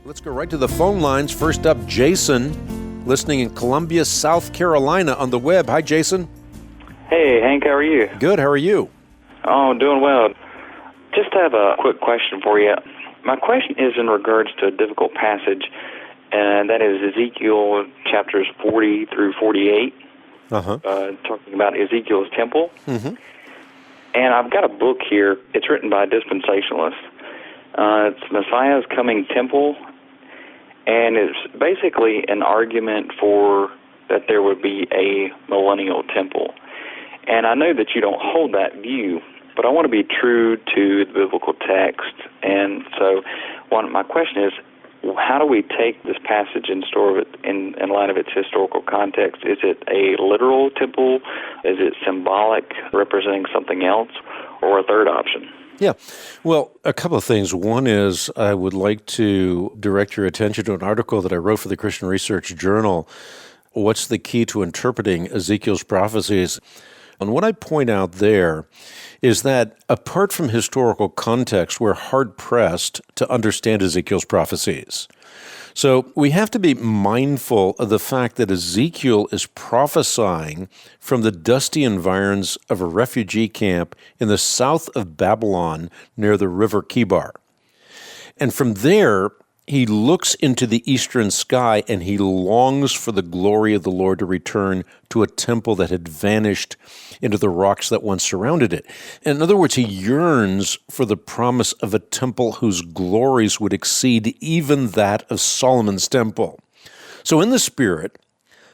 Let's go right to the phone lines. First up, Jason, listening in Columbia, South Carolina on the web. Hi, Jason. Hey, Hank, how are you? Good, how are you? Oh, doing well. Just have a quick question for you. My question is in regards to a difficult passage, and that is Ezekiel chapters 40 through 48, talking about Ezekiel's temple. Mm-hmm. And I've got a book here. It's written by a dispensationalist. It's Messiah's Coming Temple, and it's basically an argument for that there would be a millennial temple. And I know that you don't hold that view, but I want to be true to the biblical text. And so my question is, how do we take this passage and store it in light of its historical context? Is it a literal temple? Is it symbolic, representing something else, or a third option? Yeah. Well, a couple of things. One is I would like to direct your attention to an article that I wrote for the Christian Research Journal, What's the Key to Interpreting Ezekiel's Prophecies? And what I point out there is that apart from historical context, we're hard-pressed to understand Ezekiel's prophecies. So we have to be mindful of the fact that Ezekiel is prophesying from the dusty environs of a refugee camp in the south of Babylon near the river Chebar. And from there, he looks into the eastern sky and he longs for the glory of the Lord to return to a temple that had vanished into the rocks that once surrounded it. In other words, he yearns for the promise of a temple whose glories would exceed even that of Solomon's temple. So in the spirit,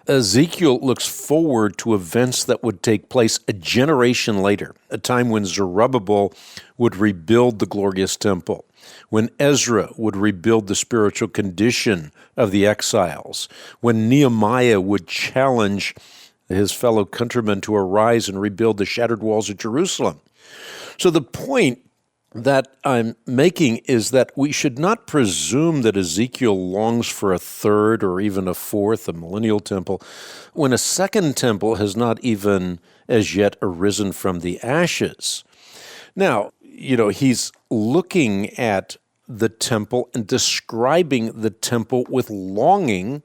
Ezekiel looks forward to events that would take place a generation later, a time when Zerubbabel would rebuild the glorious temple, when Ezra would rebuild the spiritual condition of the exiles, when Nehemiah would challenge his fellow countrymen to arise and rebuild the shattered walls of Jerusalem. So the point that I'm making is that we should not presume that Ezekiel longs for a third or even a fourth, a millennial temple, when a second temple has not even as yet arisen from the ashes. Now, he's looking at the temple and describing the temple with longing,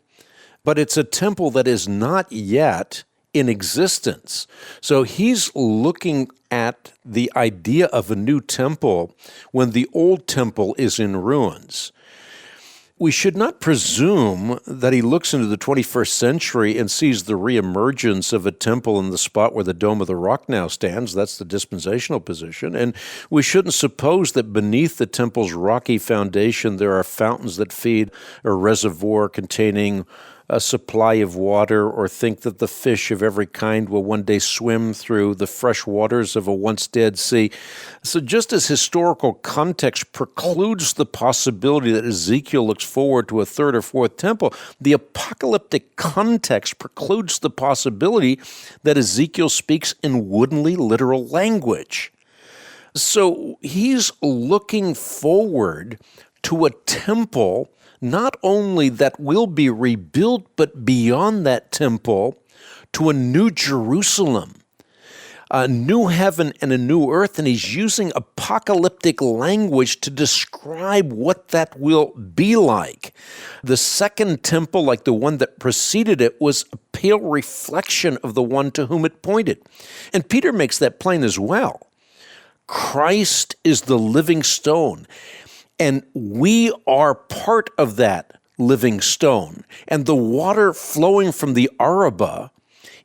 but it's a temple that is not yet in existence. So he's looking at the idea of a new temple when the old temple is in ruins. We should not presume that he looks into the 21st century and sees the reemergence of a temple in the spot where the Dome of the Rock now stands. That's the dispensational position. And we shouldn't suppose that beneath the temple's rocky foundation there are fountains that feed a reservoir containing a supply of water, or think that the fish of every kind will one day swim through the fresh waters of a once dead sea. So just as historical context precludes the possibility that Ezekiel looks forward to a third or fourth temple, the apocalyptic context precludes the possibility that Ezekiel speaks in woodenly literal language. So he's looking forward to a temple not only that will be rebuilt, but beyond that temple, to a new Jerusalem, a new heaven and a new earth. And he's using apocalyptic language to describe what that will be like. The second temple, like the one that preceded it, was a pale reflection of the one to whom it pointed. And Peter makes that plain as well. Christ is the living stone. And we are part of that living stone. And the water flowing from the Arabah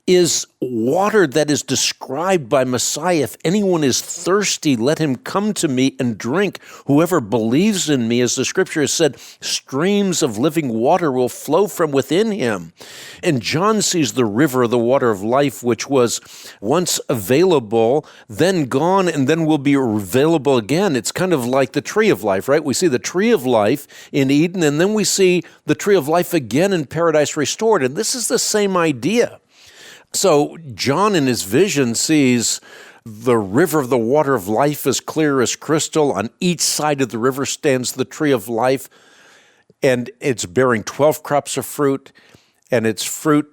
is water that is described by Messiah. If anyone is thirsty, let him come to me and drink. Whoever believes in me, as the scripture has said, streams of living water will flow from within him. And John sees the river of the water of life, which was once available, then gone, and then will be available again. It's kind of like the tree of life, right? We see the tree of life in Eden, and then we see the tree of life again in paradise restored. And this is the same idea. So John in his vision sees the river of the water of life as clear as crystal. On each side of the river stands the tree of life, and it's bearing 12 crops of fruit, and its fruit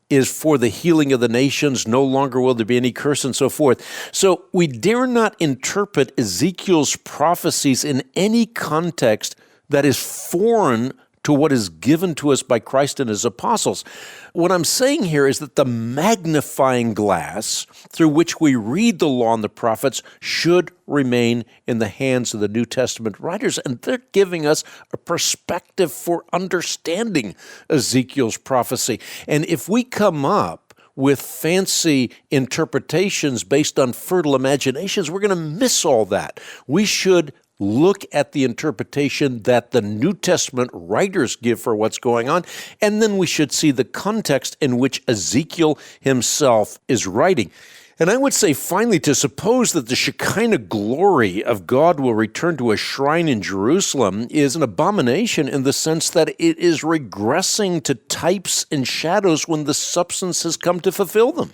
is for the healing of the nations. No longer will there be any curse, and so forth. So we dare not interpret Ezekiel's prophecies in any context that is foreign to what is given to us by Christ and his apostles. What I'm saying here is that the magnifying glass through which we read the law and the prophets should remain in the hands of the New Testament writers, and they're giving us a perspective for understanding Ezekiel's prophecy. And if we come up with fancy interpretations based on fertile imaginations, we're going to miss all that. We should look at the interpretation that the New Testament writers give for what's going on, and then we should see the context in which Ezekiel himself is writing. And I would say, finally, to suppose that the Shekinah glory of God will return to a shrine in Jerusalem is an abomination in the sense that it is regressing to types and shadows when the substance has come to fulfill them.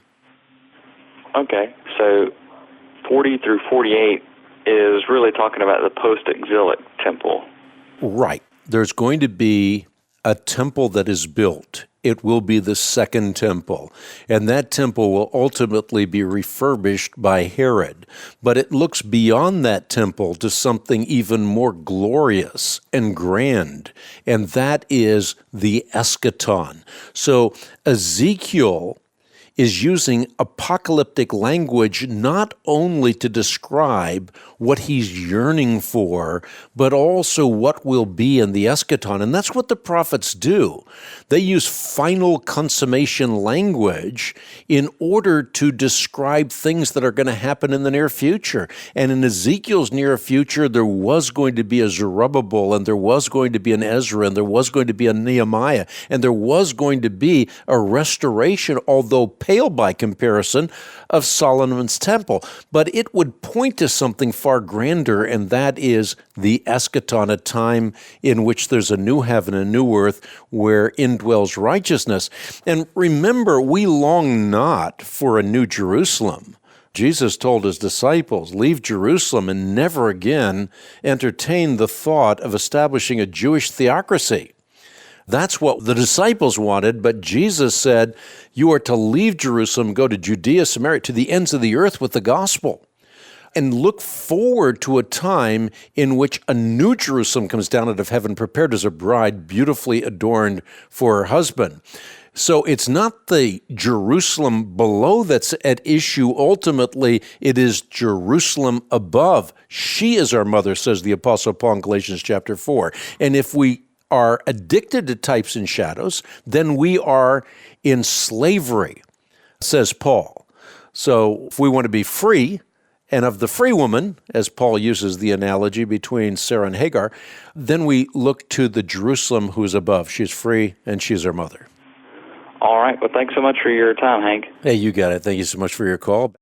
Okay, so 40 through 48 is really talking about the post-exilic temple. Right. There's going to be a temple that is built. It will be the second temple, and that temple will ultimately be refurbished by Herod. But it looks beyond that temple to something even more glorious and grand, and that is the eschaton. So Ezekiel is using apocalyptic language not only to describe what he's yearning for, but also what will be in the eschaton. And that's what the prophets do. They use final consummation language in order to describe things that are going to happen in the near future. And in Ezekiel's near future, there was going to be a Zerubbabel, and there was going to be an Ezra, and there was going to be a Nehemiah, and there was going to be a restoration, although pale by comparison, of Solomon's temple. But it would point to something far grander, and that is the eschaton, a time in which there's a new heaven, a new earth, where indwells righteousness. And remember, we long not for a new Jerusalem. Jesus told his disciples, leave Jerusalem and never again entertain the thought of establishing a Jewish theocracy. That's what the disciples wanted, but Jesus said, you are to leave Jerusalem, go to Judea, Samaria, to the ends of the earth with the gospel, and look forward to a time in which a new Jerusalem comes down out of heaven, prepared as a bride, beautifully adorned for her husband. So it's not the Jerusalem below that's at issue. Ultimately, it is Jerusalem above. She is our mother, says the Apostle Paul in Galatians chapter 4. And if we are addicted to types and shadows, then we are in slavery, says Paul. So if we want to be free, and of the free woman, as Paul uses the analogy between Sarah and Hagar, then we look to the Jerusalem who is above. She's free, and she's our mother. All right. Well, thanks so much for your time, Hank. Hey, you got it. Thank you so much for your call.